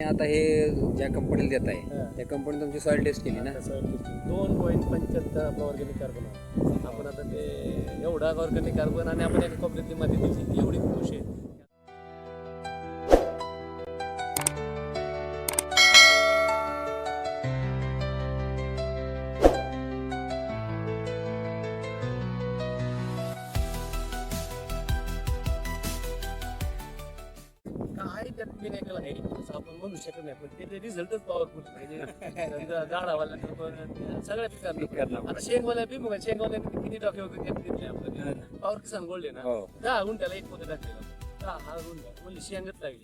आता हे ज्या कंपनीला देत आहे त्या कंपनी तुमची सॉइल टेस्ट केली ना? 2.75 आपला ऑर्गॅनिक कार्बन आपण आता ते एवढा ऑर्गॅनिक कार्बन आणि आपण एका कॉपऱ्यातली माती दिली एवढी खुश आहे. काय त्यात केमिकल आहे असं आपण म्हणू शकत नाही, पण त्याचे रिझल्टच पॉवरफुल म्हणजे झाडावाला सगळ्या पिकांना. आता शेंगवाल्या बी बघा, शेंगवाल्या किती टाके वगैरे घेतले आपण पॉवर किसान गोल्ड आहे ना, 10 गुंठ्याला एक पोते टाकलेलं, 10 गुंठ्या म्हणजे शेंगच लागली.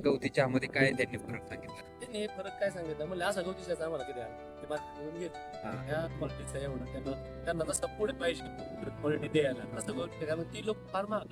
गवती चहामध्ये काय त्यांनी फरक सांगितला? त्यांनी फरक काय सांगितलं म्हणजे असा गवती चहाचा आम्हाला किती आहे ते मार्केट घेत ह्या क्वालिटीचा एवढा त्यांना तसं पुढे पाहिजे क्वालिटी द्यायला तसं गवती, कारण ती लोक फार महाग.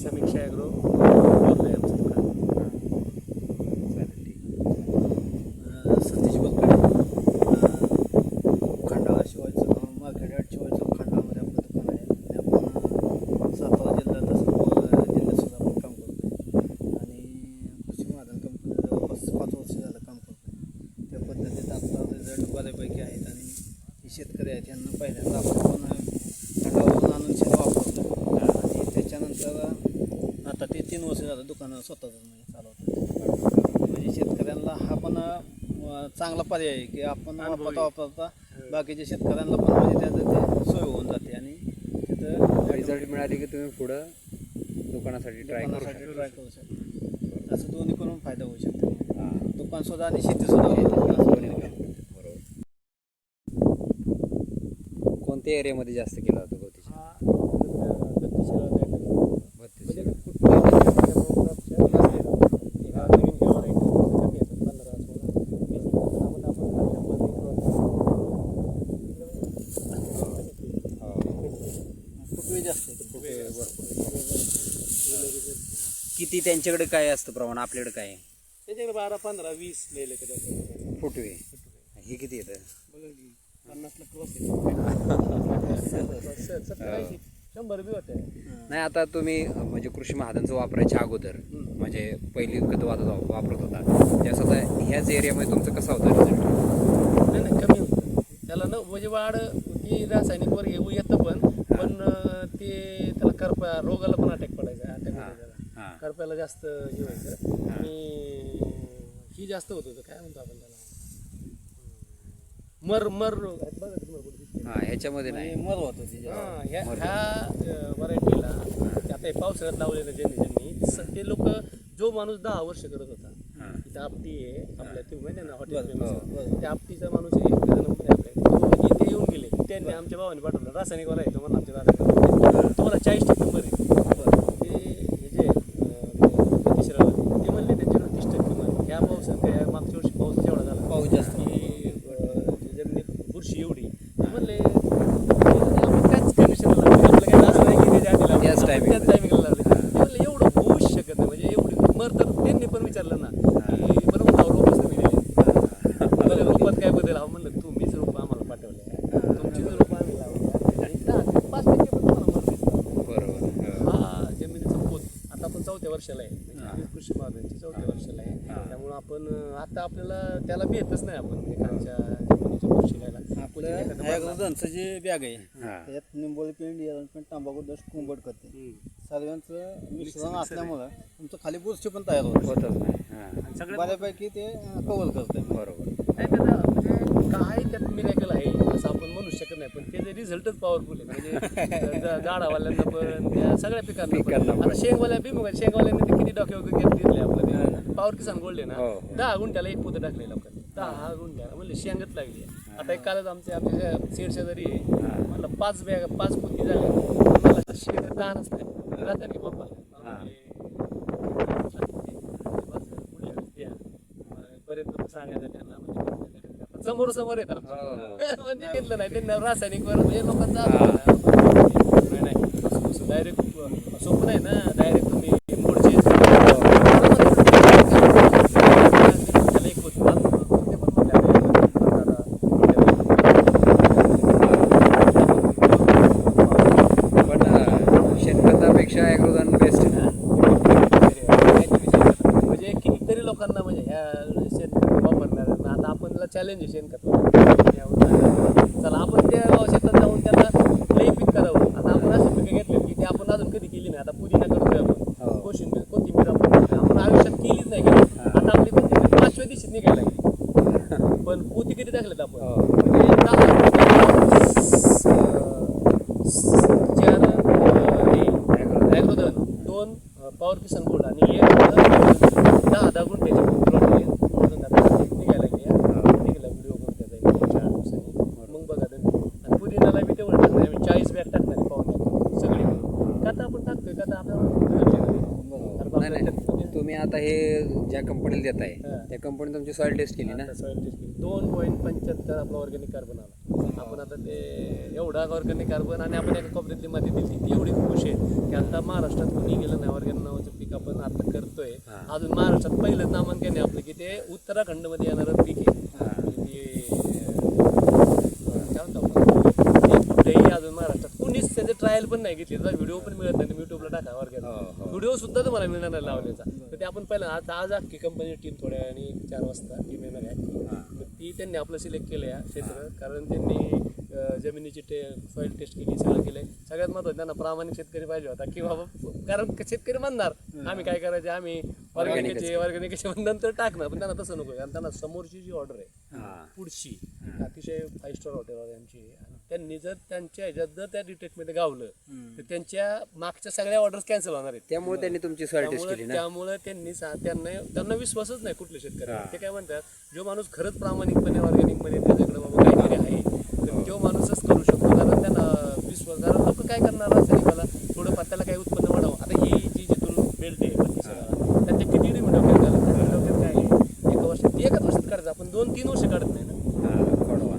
समीक्षा ॲग्रो आहे आमचं दुकान. सतीश बोलकडे खंडाळा शिवायचं मार्केट शिवायचं खंडामध्ये आपलं दुकान आहे आणि आपण सातारा जिल्ह्यात जिल्ह्यात सुद्धा आपण काम करतो आणि कृषी महाजन कंपनी जवळपास 5 वर्ष झालं काम करतो. त्या पद्धतीत आपला रिझल्ट बऱ्यापैकी आहेत आणि हे शेतकरी आहेत यांना पहिल्यांदा आपण खंडावरून आणून शेत वापरतो आणि त्याच्यानंतर आता ते 3 वर्ष झालं दुकानं स्वतःच म्हणजे चालवतो. म्हणजे शेतकऱ्यांना हा पण चांगला पर्याय आहे की आपण वापरता बाकीच्या शेतकऱ्यांना पण म्हणजे त्याचं ते सोय होऊन जाते आणि तिथं रिझल्ट मिळाले की तुम्ही पुढं दुकानासाठी ट्राय करू शकता. असं दोन्ही करून फायदा होऊ शकतो. दुकान सुद्धा आणि शेती सुद्धा होते. कोणत्या एरियामध्ये जास्त केला होता गवती चहा? किती त्यांच्याकडे काय असतं प्रमाण, आपल्याकडे काय? त्याच्याकडे 12, 15, 20 लिहिले त्याच्याकडे फुटवे. हे किती येतं? 50 क्रॉस 100 बी होते. नाही आता तुम्ही म्हणजे कृषी महाजनचं वापरायच्या अगोदर म्हणजे पहिली खत वापरत होता त्यावेळेस आता ह्याच एरियामध्ये तुमचं कसा होता रिझल्ट? नाही कमी होतं त्याला न म्हणजे वाढ ती रासायनिकवर येऊ येतं पण ते त्याला करपा रोगाला पण अटॅक पडायचा. करप्याला जास्त हे व्हायचं आणि ही जास्त होत होतं. काय म्हणतो आपण त्याला, मर रोग बघा ह्याच्यामध्ये नाही मर होत होती. ह्या व्हरायटीला आता हे पावसाळ्यात लावलेलं ज्यांनी ते लोक जो माणूस 10 वर्ष करत होता, इथं आपटी आहे आपल्या तुम्ही माहिती ना हॉटेल, त्या आपटीचा माणूस आपल्या इथे येऊन गेले. त्यांनी आमच्या भावाने पाठवलं रासायनिकवाला आहे तुम्हाला आमच्या दादा तुम्हाला 40% मर आहे. ते जे तिसऱ्या ते म्हणले त्यांच्याकडे 30% मर. ह्या पावसात काय मागच्या वर्षी पाऊस जेवढा झाला पाऊस जास्त की जमिनीत बुरशी एवढी म्हणले आपण त्याच कंडिशनला लागले. आपलं काही असं नाही की त्याच टायमिंगला लागले. म्हणलं एवढं होऊच शकत नाही म्हणजे एवढी मर. तर त्यांनी पण विचारलं ना की बरं रोपच नाही मिळाले रोपात काय बदल हवं. म्हणलं तुम्हीच रोप आम्हाला पाठवले, तुमची रोप आम्ही लावली आणि 10-5% पण तुम्हाला मर दिसतं. बरोबर. हा जमिनीचा पोत आता आपण 4थ्या वर्षाला आहे म्हणजे कृषी महाजनची 4थ्या वर्षाला आहे. त्यामुळं आपण आता आपल्याला त्याला भेटच नाही आपण खालच्या आमच्या बुरशी खायला आपलं ॲग्रोधनचं जे बॅग आहे हा. त्यात निंबोळी पेंड पण तांबाखू दष्ट कुंभट करते सगळ्यांचं मिश्रण असल्यामुळं तुमचं खाली बुरशी पण तयार होतं होतच नाही हा. आणि सगळ्यात बऱ्यापैकी ते कव्हर करते बरोबर नाही त्याचा म्हणजे काय त्यात मिरॅकल आहे असं आपण म्हणू शकत नाही पण त्याचे रिझल्टच पॉवरफुल आहे म्हणजे झाडावाल्यांना पण त्या सगळ्या पिकांना पिकांना पण पण. आता शेंगवाल्या भीमुगा शेंगवाल्यांनी ते किती डोक्यावर घेतले आपलं ते पॉवर किसान गोल्ड आहे हो, ना हो. 10 गुंठ्याला एक पोतं टाकलेलं आपण 10 गुंठ्याला म्हणजे शेंगच लागली आहे. आता एक कालच आमच्या शेड शेजारी आहे मला 5 पोती झाल्या मला शेड तहानच नाही राहतात की बाप्पा पर्यंत सांगायचं त्यांना म्हणजे समोर येतात म्हणजे घेतलं नाही त्यांना रासायनिक म्हणजे लोकांचा नाही डायरेक्ट सोपं नाही ना डायरेक्ट तुम्ही मोडचे पण शेणखतापेक्षा ॲग्रोधन बेस्ट आहे ना म्हणजे कितीतरी लोकांना म्हणजे ह्या शेणखत वापरणाऱ्यांना आता आपणला चॅलेंज आहे शेणखत चला आपण त्या शेतात जाऊन त्यांना लई पीक करावं आता आपण असे पिकं घेतले की ते आपण अजून कधी केली नाही आता पुदिना करतोय आपण कोथिंबीर आपण करतोय. आपण आयुष्यात केलीच नाही केली आता आपली कोथिंबीर 5व्या दिवशीत निघायला लागली पण पोती किती टाकलेत आपण म्हणजे 4 ॲग्रोधन 2 पॉवर किसान गोल्ड आणि एक 10 गुंठ्याची प्लॉट निघायला लागली निघाला व्हिडिओ करून त्याचा 4 दिवसांनी मग बघा तुम्ही आणि पुदिनाला बी तेवढं टाकणार आम्ही 40 बॅग टाकणार आहे पाहुण्यात सगळी मिळून. का आता आपण टाकतोय का आता नाही नाही तुम्ही आता हे ज्या कंपनीला देताय हा. त्या कंपनी तुमची सॉइल टेस्ट केली ना सॉइल टेस्ट केली 2.75 आपला ऑर्गॅनिक कार्बन आला आपण आता ते एवढा ऑर्गॅनिक कार्बन आणि आपण एका कोपऱ्यातली माती दिली ती एवढी खुश आहे की आता महाराष्ट्रात कोणी गेलं नाही ऑर्गॅनिक नावाचं पीक आपण आता करतोय अजून महाराष्ट्रात पहिलंच नामांकन आहे आपलं की ते उत्तराखंडमध्ये येणारं पीक आहे काय म्हणतो आपण, ते कुठेही अजून महाराष्ट्रात कुणीच त्याचे ट्रायल पण नाही घेतली त्याचा व्हिडिओ पण मिळत नाही युट्यूबला टाका ऑर्गॅनिक व्हिडिओ सुद्धा तुम्हाला मिळणार नाही लावण्याचा तर ते आपण पहिला आज अख्खी कंपनी टीम थोड्या आणि 4 वाजता टीम येणार आहे तर ती त्यांनी आपलं सिलेक्ट केलं या क्षेत्र कारण त्यांनी जमिनीची सॉइल टेस्ट केली सगळं केलंय सगळ्यात महत्त्वाचं त्यांना प्रामाणिक शेतकरी पाहिजे होता की बाबा कारण शेतकरी म्हणणार आम्ही काय करायचे आम्ही ऑर्गॅनिकचे नंतर टाकणार पण त्यांना तसं नको कारण त्यांना समोरची जी ऑर्डर आहे पुढची अतिशय 5 स्टार हॉटेल आमची आणि त्यांनी जर त्यांच्या ह्याच्यात जर त्या डिटेक्टमध्ये गावलं तर त्यांच्या मागच्या सगळ्या ऑर्डर्स कॅन्सल होणार आहेत त्यामुळे त्यांनी तुमची सॉइल टेस्ट केली ना त्यामुळे त्यांनी त्यांना विश्वासच नाही कुठले शेतकरी ते काय म्हणतात जो माणूस खरंच प्रामाणिकपणे ऑर्गॅनिकमध्ये त्याच्याकडे बाबा काहीतरी आहे तर तो माणूसच करू शकतो कारण त्यांना विश्वास कारण लोक काय करणार असेल मला थोडंफार त्याला काही उत्पन्न वाढावं आता ही जी जिथून बेल्ट आहे त्यांच्या किती डोक्यात झालं त्याच्या डोक्यात काय आहे एकाच वर्षात काढायचं आपण 2-3 वर्ष काढत नाही ना खोडवा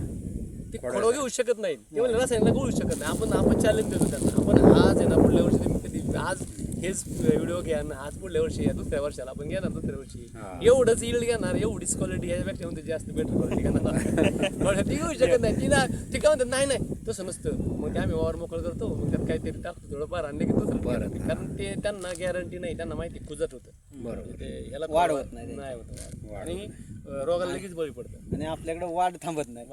ते खोडवा घेऊ शकत नाही ते म्हणजे रासायनिक घेऊ शकत नाही आपण चॅलेंज देतो त्यांना आपण आज आहे ना पुढल्या वर्षी तुम्ही कधी आज हेच व्हिडिओ घ्या ना आज पुढल्या वर्षी या दुसऱ्या वर्षाला आपण घेणार दुसऱ्या वर्षी एवढंच इल्ड घेणार एवढीच क्वालिटी याच्यापेक्षा म्हणते जास्त बेटर क्वालिटी घेणार ती घेऊ शकत नाही तिला ते काय म्हणतात नाही नाही तसं नसतं मग ते आम्ही वावर मोकळं करतो मग त्यात काहीतरी टाकतो थोडं पार आणले की दुसरं कारण ते त्यांना गॅरंटी नाही त्यांना माहिती खुजत होतं बरोबर ते याला वाढ होत नाही नाही होत आणि रोगाला लगेच बळी पडतं आणि आपल्याकडे वाढ थांबत नाही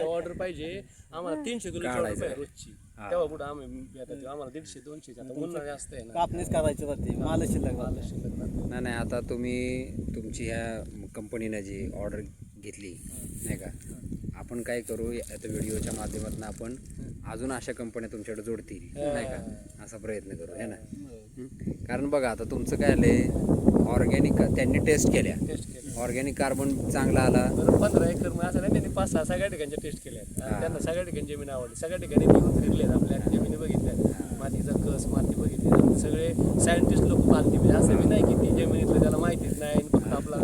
ऑर्डर पाहिजे आम्हाला 300 किलो पाहिजे रोजची तेव्हा कुठं आम्ही आम्हाला 150-200 आता उन्हाळा जास्त आहे ना कापणीच करायची होती माल शिल्लक आलं शिल्लक राहतं. नाही आता तुम्ही तुमची ह्या कंपनीने जी ऑर्डर घेतली नाही का आपण काय करू आता व्हिडिओच्या माध्यमातून आपण अजून अशा कंपन्या तुमच्याकडे जोडतील नाही का असा प्रयत्न करू है ना कारण बघा आता तुमचं काय आलंय ऑर्गॅनिक त्यांनी टेस्ट केल्या ऑर्गॅनिक कार्बन चांगला आला बरं 15 एकर मग असं नाही त्यांनी 5-6 सगळ्या ठिकाणच्या टेस्ट केल्या आहेत त्यांना सगळ्या ठिकाणी जमीन आवडली सगळ्या ठिकाणी मी उतरले आपल्या जमिनी बघितल्या मातीचा कस माती बघितली सगळे सायंटिस्ट लोक पाहते म्हणजे असं मी नाही की ती जमिनीतलं त्याला माहितीच नाही आणि फक्त आपला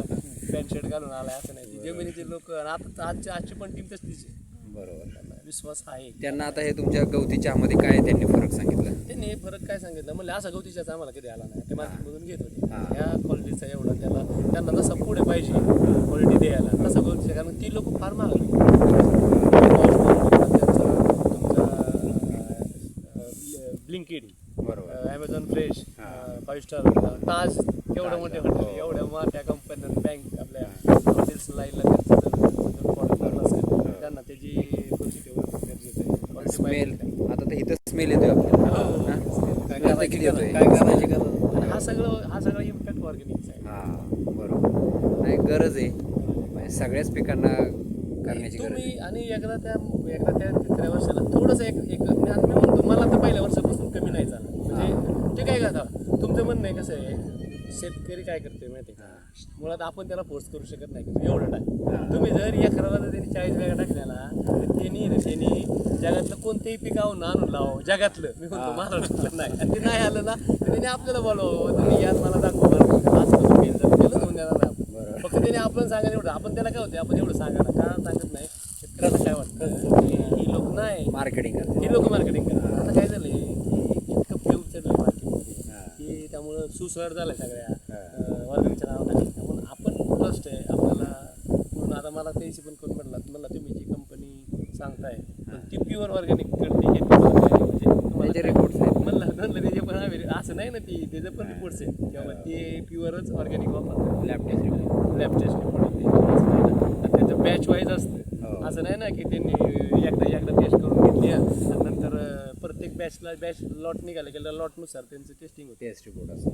पॅन्ट शर्ट घालून आलाय असं नाही जमिनीचे लोक आता आजची पण टीम तसलीच आहे बरोबर त्यांना विश्वास आहे त्यांना आता हे तुमच्या गवती चहामध्ये काय त्यांनी फरक सांगितला त्यांनी फरक काय सांगितलं म्हणलं असा गवतीच्याच आम्हाला कधी आला नाही ते मार्केटमधून घेत होते ह्या क्वालिटीचा एवढा त्यांना जसं पुढे पाहिजे क्वालिटी द्यायला तसं गवतीच्या कारण ती लोक फार मागली ब्लिंकिड बरोबर ॲमेझॉन फ्रेश 5 स्टार ताज एवढं मोठे हॉटेल एवढ्या मोठ्या कंपन्या बँक आपल्या हॉटेल्स लाईनला त्यांचं स्मेल आता तर इथं स्मेल येतोय आपल्याला हा? Smell आता किती येतोय काय करायची गरज आणि हा सगळा इम्पॅक्ट ऑर्गॅनिकचा आहे. हा बरोबर नाही गरज आहे म्हणजे सगळ्याच पिकांना करण्याची गरज आहे. तुम्ही आणि एकदा त्या तिसऱ्या वर्षाला थोडंसं एक मी म्हणतो मला तर पहिल्या वर्षापासून कमी नाही झालं म्हणजे ते काय करता तुमचं म्हणणं आहे कसं आहे शेतकरी काय करतोय माहिती आहे का मुळात आपण त्याला फोर्स करू शकत नाही की एवढं टाक तुम्ही जर एकराला जर त्यांनी 40 बॅगा टाकल्याला तर त्यांनी जगातलं कोणतेही पीक आणून लावा जगातलं मी म्हणतो महाराष्ट्रातलं नाही आणि ते नाही आलं ना तर त्यांनी आपल्याला बोलवावं तुम्ही यात मला दाखवा आज कसं केलं तर केलं होऊन देणार नाही आपण. फक्त त्याने आपण सांगायला एवढं आपण त्याला काय होते आपण एवढं सांगा ना का सांगत नाही शेतकऱ्याला काय वाटतं ही लोक नाही मार्केटिंग करते ही लोक मार्केटिंग करतात आता काय झालंय की इतकं फेम चाललंय मार्केटमध्ये की त्यामुळं सुसवार झालाय सगळ्या ऑर्गॅनिकच्या नावाने त्यामुळे आपण ट्रस्ट आहे आपल्याला पूर्ण आता मला त्याशी पण कोण म्हणला तुम्ही जी कंपनी सांगताय पण ती प्युअर ऑर्गॅनिक करते हे तुम्हाला काय म्हणजे तुम्हाला त्याचे काय- reports आहेत. म्हणलं त्याचे पण असं नाही ना ती त्याचं पण रिपोर्ट्स आहेत किंवा ते प्युअरच ऑर्गॅनिक वापरतात lab test report lab test report आणि त्याचं बॅच वाईज असतं हो. असं नाही ना की त्यांनी एकदा टेस्ट करून घेतली आणि नंतर प्रत्येक बॅच लॉट निघाला की लॉटनुसार त्यांचं टेस्टिंग होतं टेस्ट रिपोर्ट असतो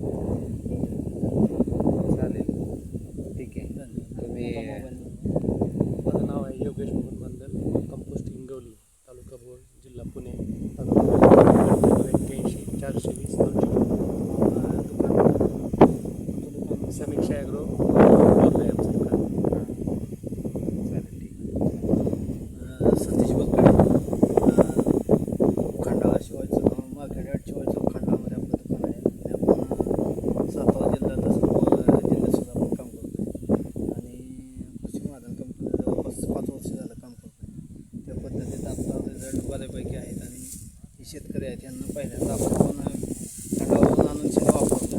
चालेल ठीक आहे तुम्ही माझं नाव आहे योगेश मोहन बांदल कंपोस्ट हिंगवली तालुका भोर जिल्हा पुणे तालुका 81 420 दुकान समीक्षा ॲग्रो आहे आमचं दुकान चालेल ठीक सतीश बलकडे खंडाळा शिवायचं मार्केट यार्ड शिवायचं खंडामध्ये आपलं दुकान आहे आणि आपण सातारा जिल्हा तसं जिल्ह्यात सुद्धा आपण काम करतो आणि कृषी महाजन कंपनी जवळपास 5 वर्ष झालं काम करतो त्या पद्धतीत आता रिझल्ट बऱ्यापैकी आहेत आणि हे शेतकरी आहेत यांना पहिल्यांदा आपण पण खंडावरून आणून सगळं वापरलं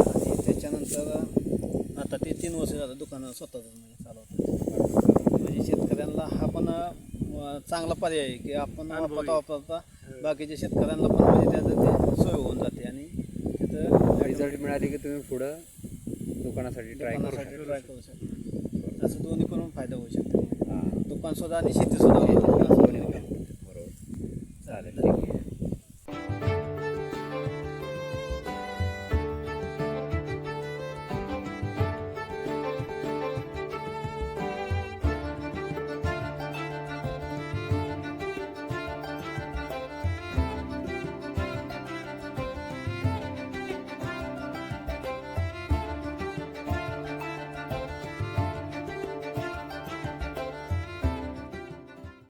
आणि त्याच्यानंतर आता ते 3 वर्ष झालं दुकानं स्वतःच म्हणजे चालवतात म्हणजे शेतकऱ्यांना हा पण चांगला पर्याय आहे की आपण वापरता बाकीच्या शेतकऱ्यांना पण म्हणजे त्याचं ते सोय होऊन जाते आणि तिथं रिझल्ट मिळाले की तुम्ही पुढं दुकानासाठी ट्राय करू दुकानासाठी ट्राय करू शकतो असं दोन्ही करून फायदा होऊ शकतो हां दुकान सुद्धा आणि शेती सुद्धा होते. असं दोन्ही होते.